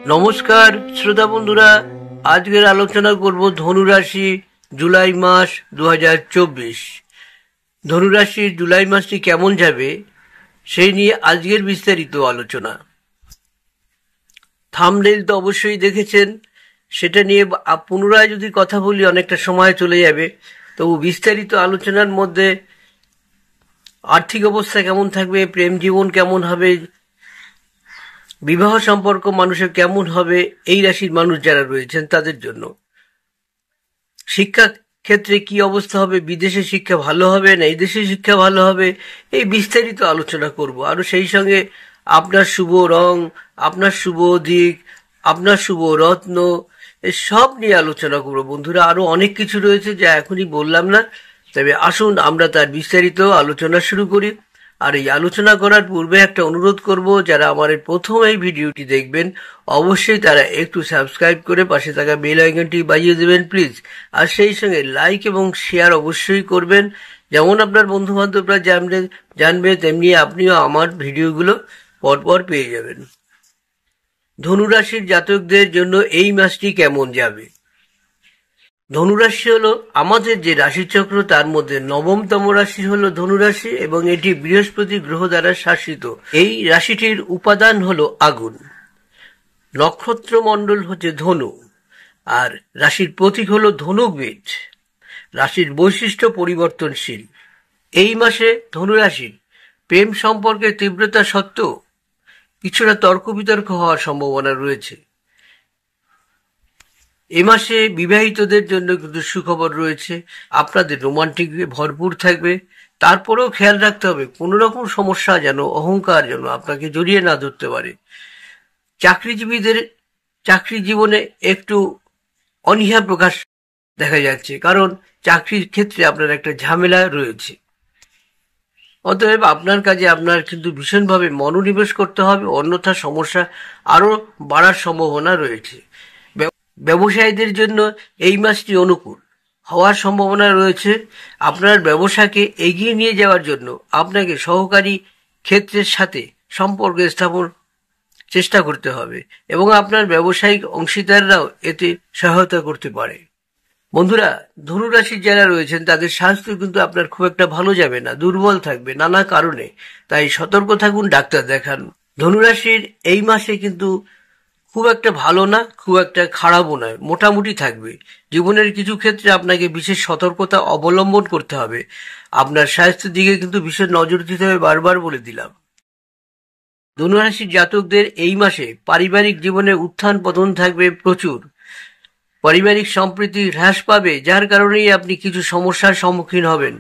নমস্কার শ্রোতা বন্ধুরা, আজকের আলোচনা করব ধনুরাশি জুলাই মাস 2024। ধনুরাশির জুলাই মাসটি কেমন যাবে সেই নিয়ে আজকের বিস্তারিত আলোচনা। থাম্বনেইল তো অবশ্যই দেখেছেন, সেটা নিয়ে পুনরায় যদি কথা বলি অনেকটা সময় চলে যাবে। তবু বিস্তারিত আলোচনার মধ্যে আর্থিক অবস্থা কেমন থাকবে, প্রেম জীবন কেমন হবে, বিবাহ সম্পর্ক মানুষের কেমন হবে, এই রাশির মানুষ যারা রয়েছেন তাদের জন্য। শিক্ষা ক্ষেত্রে কি অবস্থা হবে, বিদেশে শিক্ষা ভালো হবে না এই দেশে শিক্ষা ভালো হবে, এই বিস্তারিত আলোচনা করব। আরো সেই সঙ্গে আপনার শুভ রং, আপনার শুভ দিক, আপনার শুভ রত্ন, সব নিয়ে আলোচনা করবো বন্ধুরা। আরো অনেক কিছু রয়েছে যা এখনই বললাম না, তবে আসুন আমরা তার বিস্তারিত আলোচনা শুরু করি। আর এই আলোচনা করার পূর্বে একটা অনুরোধ করব, যারা আমার প্রথম এই ভিডিওটি দেখবেন অবশ্যই তারা একটু সাবস্ক্রাইব করে পাশে থাকা বেল আইকনটি বাজিয়ে দেবেন প্লিজ। আর সেই সঙ্গে লাইক এবং শেয়ার অবশ্যই করবেন। যেমন আপনার বন্ধু বান্ধবরা জানবে তেমনি আপনিও আমার ভিডিওগুলো পরপর পেয়ে যাবেন। ধনুরাশির জাতকদের জন্য এই মাসটি কেমন যাবে? ধনুরাশি হলো আমাদের যে রাশিচক্র, তার মধ্যে নবমতম রাশি হলো ধনুরাশি এবং এটি বৃহস্পতি গ্রহ দ্বারা শাসিত। এই রাশিটির উপাদান হলো আগুন, নক্ষত্র মণ্ডল হচ্ছে ধনু, আর রাশির প্রতীক হলো ধনুক বীজ। রাশির বৈশিষ্ট্য পরিবর্তনশীল। এই মাসে ধনুরাশির প্রেম সম্পর্কের তীব্রতা সত্ত্বেও কিছুটা তর্ক বিতর্ক হওয়ার সম্ভাবনা রয়েছে। এ মাসে বিবাহিতদের জন্য কিন্তু সুখবর রয়েছে, আপনাদের রোমান্টিক ভরপুর থাকবে। তারপরেও খেয়াল রাখতে হবে কোনো রকম সমস্যা যেন, অহংকার যেন আপনাকে জড়িয়ে না ধরতে পারে। চাকরিজীবীদের চাকরি জীবনে একটু অনীহা প্রকাশ দেখা যাচ্ছে, কারণ চাকরির ক্ষেত্রে আপনার একটা ঝামেলা রয়েছে। অতএব আপনার কাজে আপনার কিন্তু ভীষণভাবে মনোনিবেশ করতে হবে, অন্যথা সমস্যা আরো বাড়ার সম্ভাবনা রয়েছে। ব্যবসায়ীদের জন্য এই মাসটি অনুকূল হওয়ার সম্ভাবনা রয়েছে। আপনার ব্যবসাকে এগিয়ে নিয়ে যাওয়ার জন্য আপনাকে সহকারী ক্ষেত্রের সাথে সম্পর্ক স্থাপন চেষ্টা করতে হবে এবং আপনার ব্যবসায়িক অংশীদাররাও এতে সহায়তা করতে পারে। বন্ধুরা, ধনুরাশির যারা রয়েছেন তাদের স্বাস্থ্য কিন্তু আপনার খুব একটা ভালো যাবে না, দুর্বল থাকবে নানা কারণে, তাই সতর্ক থাকুন, ডাক্তার দেখান। ধনুরাশির এই মাসে কিন্তু খুব একটা ভালো না, খুব একটা খারাপও নয়, মোটামুটি থাকবে। জীবনের কিছু ক্ষেত্রে আপনাকে বিশেষ সতর্কতা অবলম্বন করতে হবে। আপনার স্বাস্থ্যের দিকে কিন্তু বিশেষ নজর দিতে হবে, বারবার বলে দিলাম। ধনুরাশির জাতকদের এই মাসে পারিবারিক জীবনে উত্থান পতন থাকবে প্রচুর। পারিবারিক সম্প্রীতি হ্রাস পাবে, যার কারণেই আপনি কিছু সমস্যার সম্মুখীন হবেন।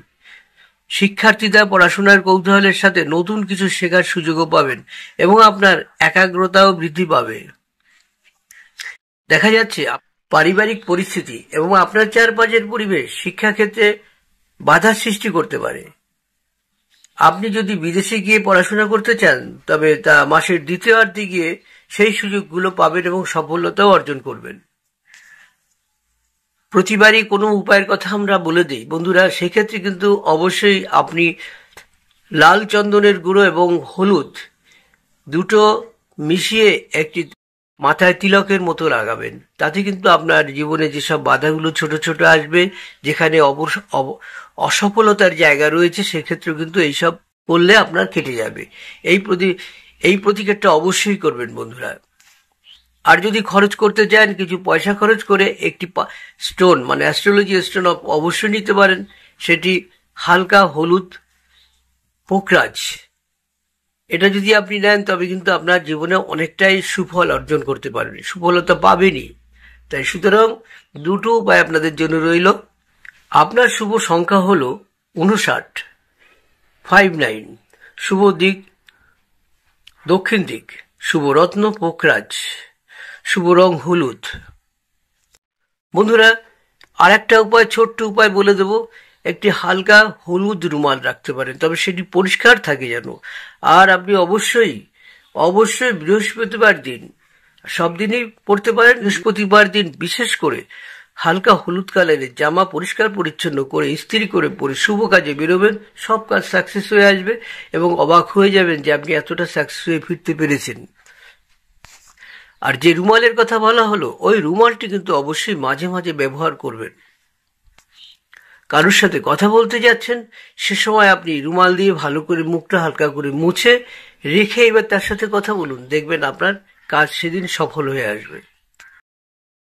শিক্ষার্থীরা পড়াশোনার কৌতূহলের সাথে নতুন কিছু শেখার সুযোগও পাবেন এবং আপনার একাগ্রতাও বৃদ্ধি পাবে। দেখা যাচ্ছে পারিবারিক পরিস্থিতি এবং আপনার চারপাশের পরিবেশ শিক্ষাক্ষেত্রে বাধার সৃষ্টি করতে পারে। আপনি যদি বিদেশে গিয়ে পড়াশোনা করতে চান তবে তা মাসের দ্বিতীয়ার্ধে গিয়ে সেই সুযোগগুলো পাবেন এবং সফলতাও অর্জন করবেন। প্রতিবারই কোনো উপায়ের কথা আমরা বলে দিই বন্ধুরা, সেক্ষেত্রে কিন্তু অবশ্যই আপনি লাল চন্দনের গুঁড়ো এবং হলুদ দুটো মিশিয়ে একটি মাথায় তিলকের মতো লাগাবেন। তাতে কিন্তু আপনার জীবনে যেসব বাধাগুলো ছোট ছোট আসবে, যেখানে অসফলতার জায়গা রয়েছে, সেক্ষেত্রেও কিন্তু এইসব করলে আপনার কেটে যাবে। এই প্রতিকারটা অবশ্যই করবেন বন্ধুরা। আর যদি খরচ করতে চান, কিছু পয়সা খরচ করে একটি স্টোন মানে অ্যাস্ট্রোলজি স্টোন অবশ্যই নিতে পারেন। সেটি হালকা হলুদ পোকরাজ। এটা যদি আপনি নেন তবে কিন্তু আপনার জীবনে অনেকটাই সুফল অর্জন করতে পারবেন, সুফলতা পাবেনই। তাই সুতরাং দুটো উপায় আপনাদের জন্য রইল। আপনার শুভ সংখ্যা হলো 59, শুভ দিক দক্ষিণ দিক, শুভ রত্ন পোকরাজ, শুভ রং হলুদ। বন্ধুরা, আর একটা উপায়, ছোট্ট উপায় বলে দেব। একটি হালকা হলুদ রুমাল রাখতে পারেন, তবে সেটি পরিষ্কার থাকে যেন। আর আপনি অবশ্যই বৃহস্পতিবার দিন, সব দিনই পড়তে পারেন, বৃহস্পতিবার দিন বিশেষ করে হালকা হলুদ কালারের জামা পরিষ্কার পরিচ্ছন্ন করে ইস্ত্রি করে পরে শুভ কাজে বেরোবেন। সব কাজ সাকসেস হয়ে আসবে এবং অবাক হয়ে যাবেন যে আপনি এতটা সাকসেস হয়ে ফিরতে পেরেছেন। আর যে রুমালের কথা বলা হলো, ওই রুমালটি কিন্তু অবশ্যই মাঝে মাঝে ব্যবহার করবেন। কারোর সাথে কথা বলতে যাচ্ছেন, সে সময় আপনি রুমাল দিয়ে ভালো করে মুখটা হালকা করে মুছে রেখে এবার তার সাথে কথা বলুন। দেখবেন আপনার কাজ সেদিন সফল হয়ে আসবে।